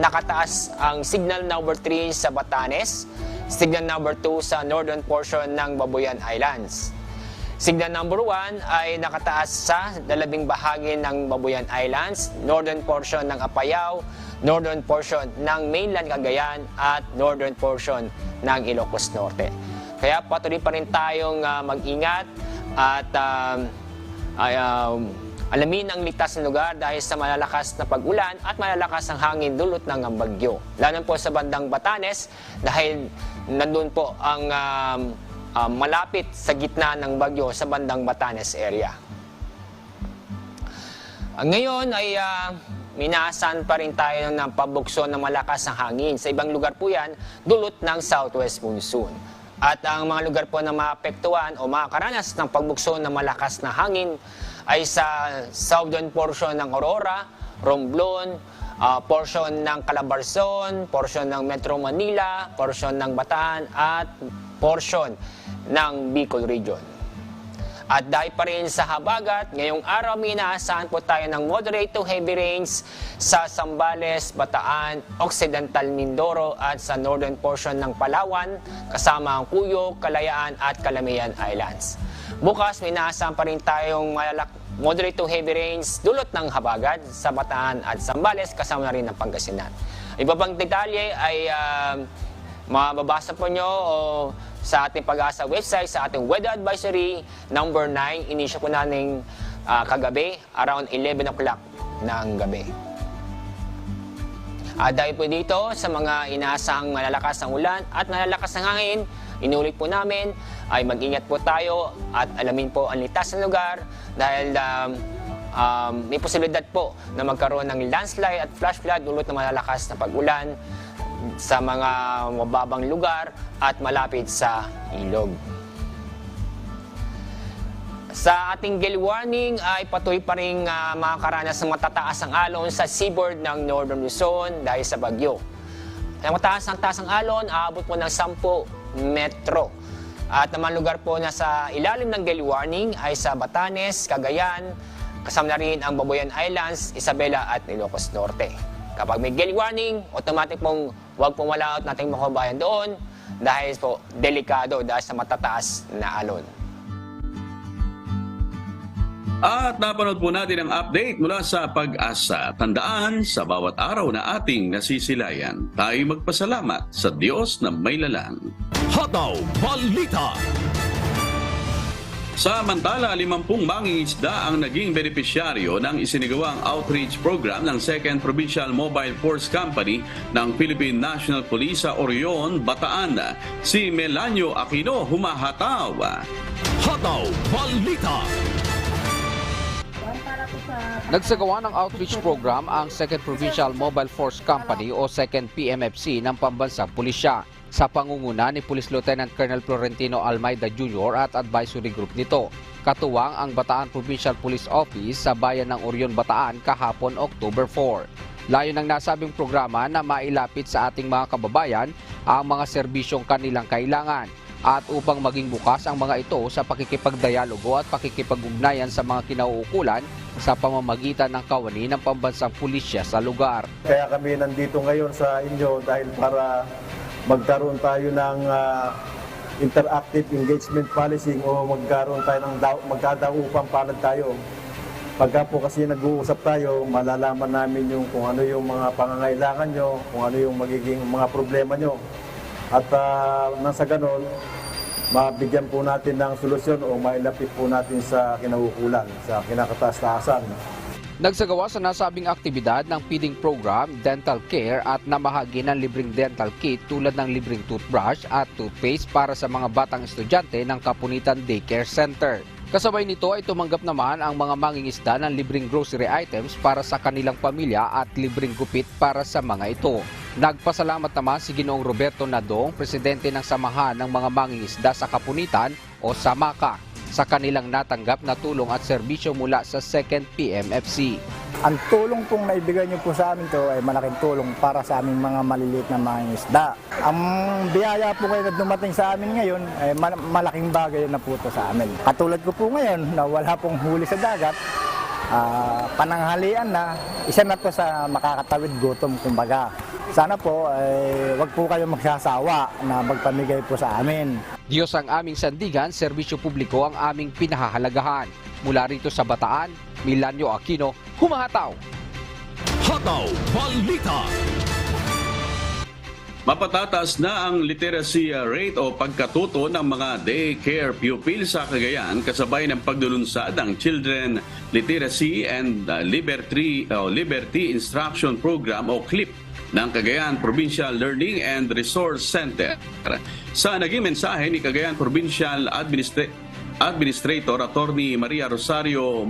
Speaker 19: nakataas ang signal number 3 sa Batanes, signal number 2 sa northern portion ng Babuyan Islands. Signal number 1 ay nakataas sa dalawing bahagi ng Babuyan Islands, northern portion ng Apayao, northern portion ng mainland Cagayan at northern portion ng Ilocos Norte. Kaya patuloy pa rin tayong mag-ingat at alamin ang ligtas na lugar dahil sa malalakas na pag-ulan at malalakas ang hangin dulot ng bagyo. Lalo po sa bandang Batanes dahil nandun po ang malapit sa gitna ng bagyo sa bandang Batanes area. Ngayon ay minaasan pa rin tayo ng pabukso ng malakas na hangin. Sa ibang lugar po yan, dulot ng southwest monsoon. At ang mga lugar po na maapektuhan o makakaranas ng pagbukso ng malakas na hangin ay sa southern portion ng Aurora, Romblon, portion ng Calabarzon, portion ng Metro Manila, portion ng Bataan at portion ng Bicol Region. At dahil pa rin sa habagat, ngayong araw may inaasahan po tayo ng moderate to heavy rains sa Zambales, Bataan, Occidental Mindoro at sa northern portion ng Palawan, kasama ang Cuyo, Kalayaan at Calamian Islands. Bukas may inaasahan pa rin tayong moderate to heavy rains dulot ng habagat sa Bataan at Zambales, kasama na rin ang Pangasinan. Iba pang detalye ay mababasa po nyo sa ating Pag-asa website, sa ating weather advisory number 9, inisyo po namin kagabi around 11 o'clock ng gabi. At dahil po dito sa mga inaasahang malalakas ng ulan at malalakas ng hangin, inulit po namin ay mag-ingat po tayo at alamin po ang ligtas na lugar dahil may posibilidad po na magkaroon ng landslide at flash flood dulot ng malalakas na pag-ulan sa mga mababang lugar at malapit sa ilog. Sa ating gale warning ay patuloy pa rin makakaranas ng matataas ang alon sa seaboard ng Northern Luzon dahil sa bagyo. Ang mataas ang alon, aabot po ng 10 metro. At naman lugar po na sa ilalim ng gale warning ay sa Batanes, Cagayan, kasama na rin ang Babuyan Islands, Isabela at Ilocos Norte. Kapag may gale warning, automatic pong huwag pong wala out nating mga kabayan doon dahil po delikado dahil sa matataas na alon.
Speaker 1: At napanood po natin ang update mula sa Pag-asa. Tandaan, sa bawat araw na ating nasisilayan, tayo magpasalamat sa Diyos na may lalang.
Speaker 2: Hataw Balita.
Speaker 1: Samantala, 50 mangingisda ang naging benepisyaryo ng isinagawang outreach program ng 2nd Provincial Mobile Force Company ng Philippine National Police sa Orion, Bataan. Si Melanio Aquino humahataw.
Speaker 2: Hataw Balita.
Speaker 20: Nagsagawa ng outreach program ang 2nd Provincial Mobile Force Company o 2nd PMFC ng Pambansang Pulisya sa pangunguna ni Police Lieutenant Colonel Florentino Almeida Jr. at advisory group nito. Katuwang ang Bataan Provincial Police Office sa bayan ng Orion, Bataan kahapon October 4. Layo ng nasabing programa na mailapit sa ating mga kababayan ang mga serbisyong kanilang kailangan at upang maging bukas ang mga ito sa pakikipagdialogo at pakikipag-ugnayan sa mga kinauukulan sa pamamagitan ng kawani ng pambansang pulisya sa lugar.
Speaker 10: Kaya kami nandito ngayon sa inyo dahil para magkaroon tayo ng interactive engagement policing o magkaroon tayo ng magkadaupang palad tayo. Pagka po kasi nag-uusap tayo, malalaman namin yung kung ano yung mga pangangailangan nyo, kung ano yung magiging mga problema nyo. At nang sa ganon, mabigyan po natin ng solusyon o mailapit po natin sa kinaukulan, sa kinakataas-taasan.
Speaker 20: Nagsagawa sa nasabing aktibidad ng feeding program, dental care at namahagi ng libreng dental kit tulad ng libreng toothbrush at toothpaste para sa mga batang estudyante ng Kapunitan Daycare Center. Kasabay nito ay tumanggap naman ang mga mangingisda ng libreng grocery items para sa kanilang pamilya at libreng gupit para sa mga ito. Nagpasalamat naman si Ginoong Roberto Nadong, presidente ng Samahan ng mga Mangingisda sa Kapunitan o SAMACA, sa kanilang natanggap na tulong at serbisyo mula sa 2nd PMFC.
Speaker 21: Ang tulong pong naibigay niyo po sa amin to ay malaking tulong para sa aming mga maliliit na mga isda. Ang biyaya po kayo na dumating sa amin ngayon ay malaking bagay na po to sa amin. Katulad ko po ngayon na wala pong huli sa dagat, pananghalian na, isa na to sa makakatawid gutom kumbaga. Sana po wag po kayo magsasawa na magpamigay po sa amin.
Speaker 20: Diyos ang aming sandigan, serbisyo publiko ang aming pinahahalagahan. Mula rito sa Bataan, Milanio Aquino, humahataw.
Speaker 2: Hataw Balita.
Speaker 1: Mapatatas na ang literacy rate o pagkatuto ng mga daycare pupils sa Cagayan kasabay ng pagdulunsad ng Children Literacy and Liberty Instruction Program o CLIP ng Cagayan Provincial Learning and Resource Center. Sa naging mensahe ni Cagayan Provincial Administrator Attorney Maria Rosario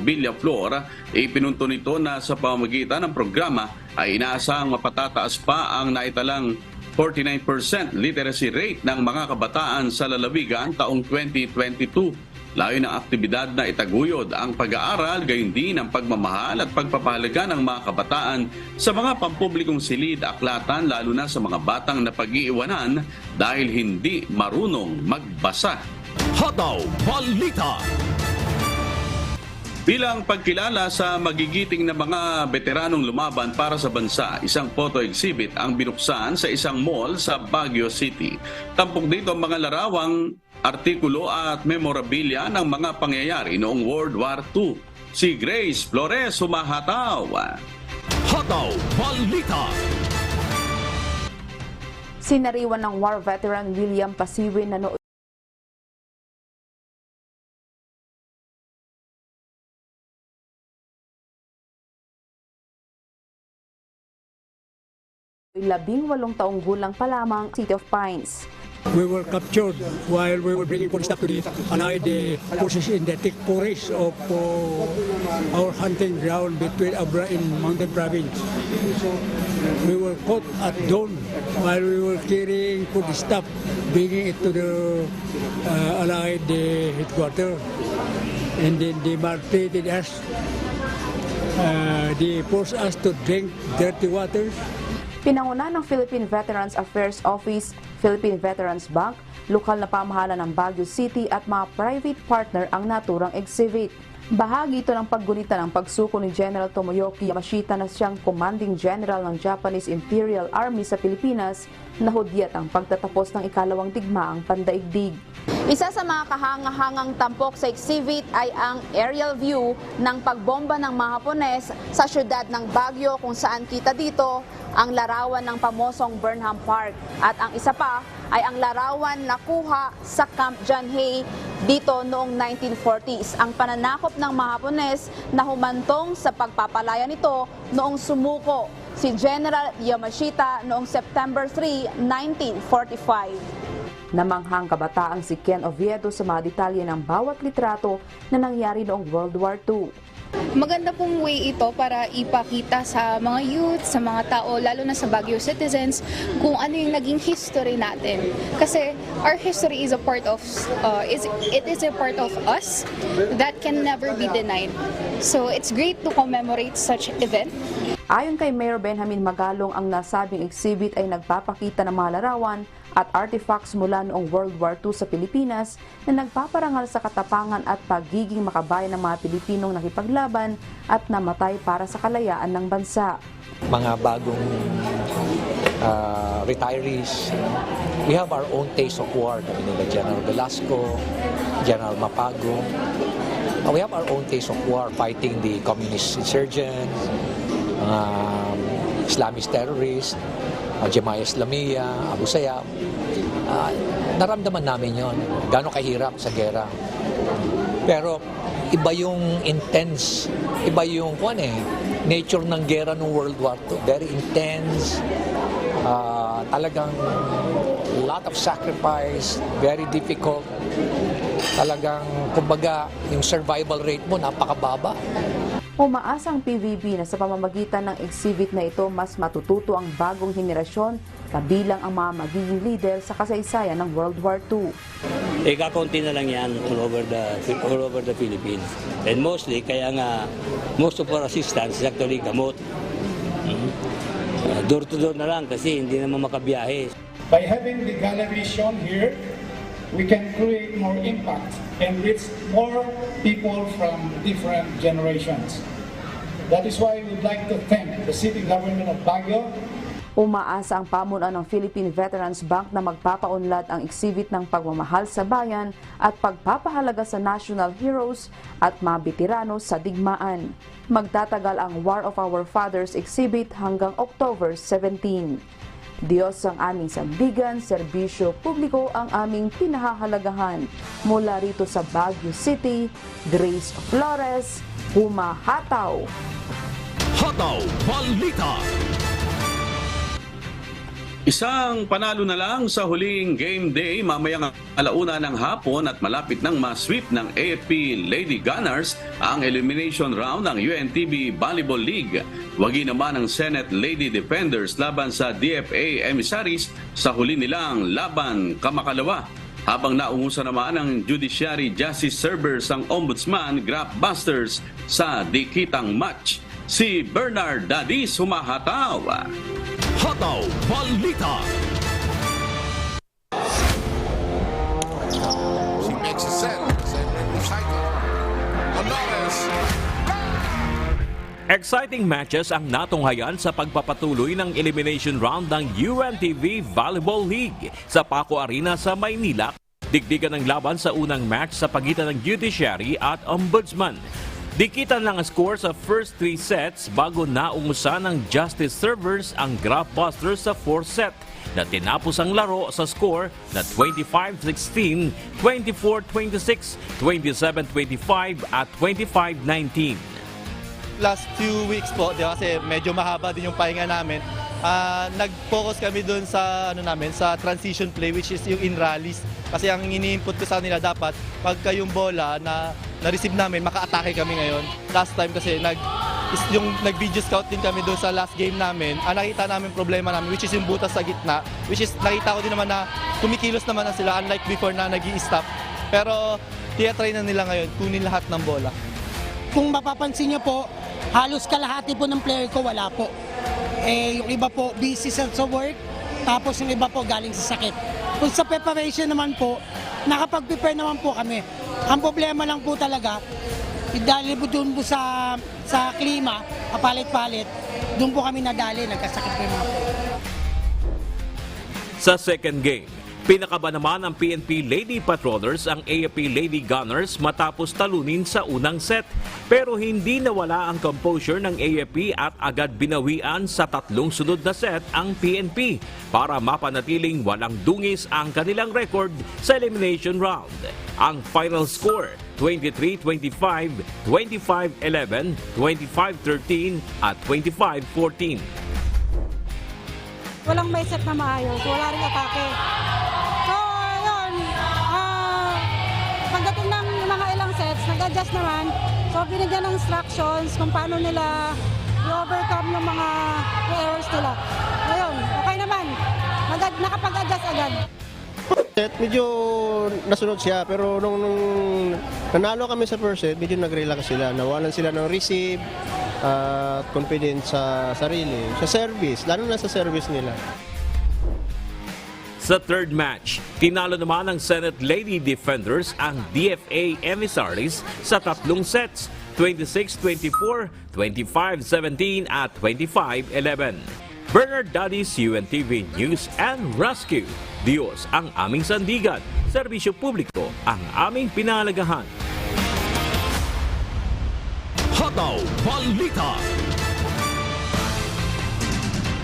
Speaker 1: Villaflor, ipinunto nito na sa pamamagitan ng programa ay inaasahang mapatataas pa ang naitalang 49% literacy rate ng mga kabataan sa lalawigan taong 2022. Layo ng aktibidad na itaguyod ang pag-aaral, gayon din ang pagmamahal at pagpapahalaga ng mga kabataan sa mga pampublikong silid aklatan, lalo na sa mga batang napag-iiwanan dahil hindi marunong magbasa.
Speaker 2: Hataw Balita.
Speaker 1: Bilang pagkilala sa magigiting na mga veteranong lumaban para sa bansa, isang photo exhibit ang binuksan sa isang mall sa Baguio City. Tampok dito ang mga larawang artikulo at memorabilia ng mga pangyayari noong World War II. Si Grace Flores humahataw.
Speaker 2: Hataw Balita.
Speaker 22: Sinariwan ng war veteran William Pasiwin na noong labing-walong taong gulang pa lamang, City of Pines.
Speaker 23: We were captured while we were bringing food stuff to the Allied forces in the thick forest of our hunting ground between Abra and Mountain Province. We were caught at dawn while we were carrying food stuff, bringing it to the Allied headquarters. And then they maltreated us. They forced us to drink dirty water.
Speaker 22: Pinanguna ng Philippine Veterans Affairs Office, Philippine Veterans Bank, lokal na pamahalaan ng Baguio City at mga private partner ang naturang exhibit. Bahagi ito ng paggunita ng pagsuko ni General Tomoyoki Yamashita na siyang Commanding General ng Japanese Imperial Army sa Pilipinas na hudyat ang pagtatapos ng ikalawang digmaang pandaigdig. Isa sa mga kahangahangang tampok sa exhibit ay ang aerial view ng pagbomba ng mga Hapones sa syudad ng Baguio, kung saan kita dito ang larawan ng pamosong Burnham Park. At ang isa pa ay ang larawan na kuha sa Camp John Hay dito noong 1940s. Ang pananakop ng mga Hapones na humantong sa pagpapalaya nito noong sumuko si General Yamashita noong September 3, 1945. Namanghang kabataang si Ken Oviedo sa mga detalye ng bawat litrato na nangyari noong World War II.
Speaker 24: Maganda pong way ito para ipakita sa mga youth, sa mga tao, lalo na sa Baguio citizens, kung ano yung naging history natin. Kasi our history is a part of, it is a part of us that can never be denied. So it's great to commemorate such event.
Speaker 22: Ayon kay Mayor Benjamin Magalong, ang nasabing exhibit ay nagpapakita ng mga larawan at artifacts mula noong World War II sa Pilipinas na nagpaparangal sa katapangan at pagiging makabayan ng mga Pilipinong nakipaglaban at namatay para sa kalayaan ng bansa.
Speaker 25: Mga bagong retirees, we have our own taste of war. Kami nila General Velasco, General Mapago. We have our own taste of war fighting the communist insurgents, Islamist terrorists, Jemaah Islamiyya, Abu Sayyaf. Naramdaman namin yon, gano'ng kahirap sa gera. Pero iba yung intense iba yung nature ng gera ng World War II. Very intense, talagang lot of sacrifice, very difficult. Talagang, kumbaga, yung survival rate mo napakababa.
Speaker 22: Umaasang PVB na sa pamamagitan ng exhibit na ito mas matututo ang bagong henerasyon kabilang ang mga magiging leader sa kasaysayan ng World War II.
Speaker 3: Kakaunti na lang yan all over the Philippines. And mostly, kaya nga, most of our assistance is actually gamot. Door to door na lang kasi hindi naman makabiyahe.
Speaker 4: By having the gallery shown here, we can create more impact and reach more people from different generations. That is why we would like to thank the city government of Baguio.
Speaker 22: Umaasa ang pamunuan ng Philippine Veterans Bank na magpapaunlad ang exhibit ng pagmamahal sa bayan at pagpapahalaga sa national heroes at mga veterano sa digmaan. Magtatagal ang War of Our Fathers exhibit hanggang October 17. Diyos ang aming sandigan, serbisyo publiko ang aming pinahahalagahan. Mula rito sa Baguio City, Grace Flores, humahataw.
Speaker 2: Hataw Balita.
Speaker 1: Isang panalo na lang sa huling game day mamayang 1:00 ng hapon at malapit nang ma-sweep ng AFP Lady Gunners ang elimination round ng UNTV Volleyball League. Wagi naman ang Senate Lady Defenders laban sa DFA Emissaries sa huli nilang laban kamakalawa. Habang naungusan naman ang Judiciary Justice Servers ang Ombudsman Graphbusters sa dikitang match. Si Bernard Dadis humahataw.
Speaker 2: Hataw Balita.
Speaker 6: She makes a set and recycle.
Speaker 2: Exciting matches ang natunghayan sa pagpapatuloy ng elimination round ng UNTV Volleyball League sa Paco Arena sa Maynila. Digdigan ng laban sa unang match sa pagitan ng Judiciary at Ombudsman. Dikitan lang ang score sa first 3 sets bago naungusan ng Justice Servers ang Graphbusters sa 4th set na tinapos ang laro sa score na 25-16, 24-26, 27-25 at 25-19.
Speaker 7: Last few weeks po, di ba, kasi medyo mahaba din yung pahinga namin. Nag-focus kami doon sa sa transition play, which is yung in rallies. Kasi ang ini-input ko sa nila dapat pagka yung bola na-receive namin, maka-atake kami ngayon. Last time kasi nag-video scout din kami doon sa last game namin. Nakita namin problema namin, which is yung butas sa gitna. Which is nakita ko din naman na kumikilos naman na sila, unlike before na nag-i-stop. Pero tiyatry na nila ngayon, kunin lahat ng bola.
Speaker 8: Kung mapapansin niyo po, halos kalahati po ng player ko wala po. Yung iba po busy sa work, tapos yung iba po galing sa sakit. Kung sa preparation naman po, nakapag-prepare naman po kami. Ang problema lang po talaga, dahil po doon po sa klima, kapalit-palit, doon po kami nadali, nagkasakit po yung mga po.
Speaker 2: Sa second game, pinakaba naman ng PNP Lady Patrollers ang AFP Lady Gunners matapos talunin sa unang set. Pero hindi nawala ang composure ng AFP at agad binawian sa 3 sunod na set ang PNP para mapanatiling walang dungis ang kanilang record sa elimination round. Ang final score, 23-25, 25-11, 25-13 at 25-14.
Speaker 26: Walang may set na maayos, wala rin atake. Pagdating ng mga ilang sets, nag-adjust naman. So, binigyan ng instructions kung paano nila i-overcome yung mga errors nila. Ngayon, okay naman. Nakapag-adjust agad.
Speaker 27: Set, medyo nasunod siya. Pero nung nanalo kami sa first set, medyo nag-relax sila. Nawalan sila ng receive at confidence sa sarili. Sa service, lalo na sa service nila.
Speaker 2: Sa third match, tinalo naman ng Senate Lady Defenders ang DFA Emissaries sa 3 sets, 26-24, 25-17 at 25-11. Bernard Dadis, UNTV News and Rescue. Diyos ang aming sandigan, serbisyo publiko ang aming pinahalagahan. Hataw Balita.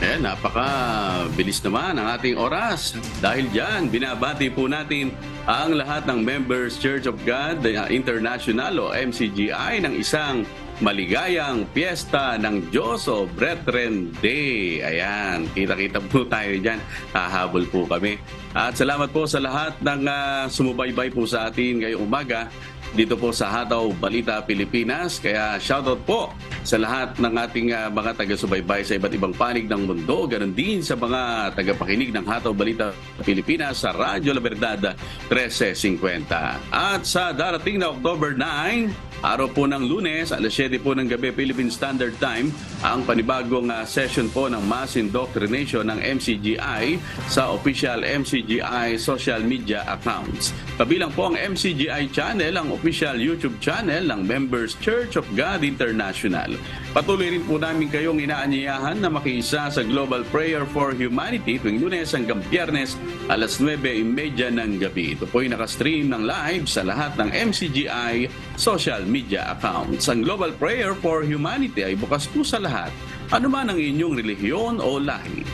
Speaker 1: Napaka-bilis naman ang ating oras. Dahil dyan, binabati po natin ang lahat ng Members Church of God International o MCGI ng isang maligayang Piyesta ng Diyos o Brethren Day. Ayan, kita-kita po tayo dyan. Hahabol po kami. At salamat po sa lahat ng sumubaybay po sa atin ngayong umaga dito po sa Hataw Balita Pilipinas. Kaya shoutout po sa lahat ng ating mga taga-subaybay sa iba't ibang panig ng mundo. Ganon din sa mga tagapakinig ng Hataw Balita Pilipinas sa Radyo La Verdad 1350. At sa darating na October 9, araw po ng Lunes, alas 7 po ng gabi Philippine Standard Time, ang panibagong session po ng Mass Indoctrination ng MCGI sa official MCGI social media accounts. Kabilang po ang MCGI channel, ang official YouTube channel ng Members Church of God International. Patuloy rin po namin kayong inaanyayahan na makiisa sa Global Prayer for Humanity tuwing Lunes hanggang Biyernes alas 9:30 ng gabi. Ito po ay nakastream ng live sa lahat ng MCGI social media accounts. Ang Global Prayer for Humanity ay bukas po sa lahat, anuman ang inyong relihiyon o lahi.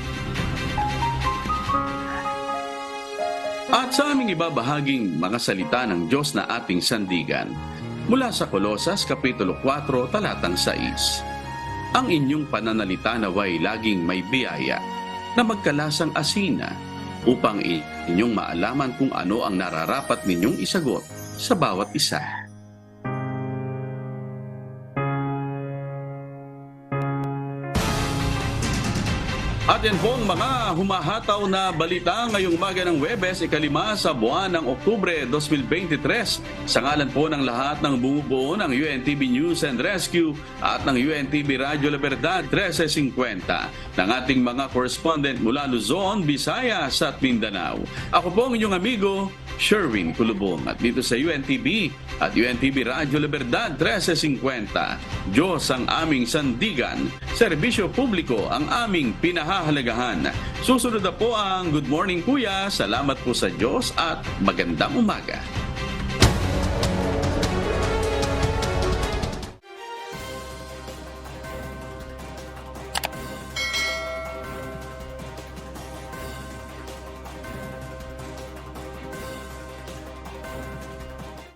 Speaker 1: At sa aming ibabahaging mga salita ng Diyos na ating sandigan, mula sa Kolosas Kapitulo 4, talatang 6. Ang inyong pananalita naway laging may biyaya na magkalasang asina upang inyong maalaman kung ano ang nararapat ninyong isagot sa bawat isa. At yan po ang mga humahataw na balita ngayong umaga ng Huwebes, 5 sa buwan ng Oktubre 2023. Sa ngalan po ng lahat ng bumubuo ng UNTV News and Rescue at ng UNTV Radyo La Verdad 1350 ng ating mga correspondent mula Luzon, Visayas at Mindanao. Ako po ang inyong amigo, Sherwin Kulubong. At dito sa UNTV at UNTV Radyo La Verdad 1350, Diyos ang aming sandigan, serbisyo publiko ang aming pinahahalagahan. Susunod na po ang Good Morning Kuya. Salamat po sa Diyos at magandang umaga.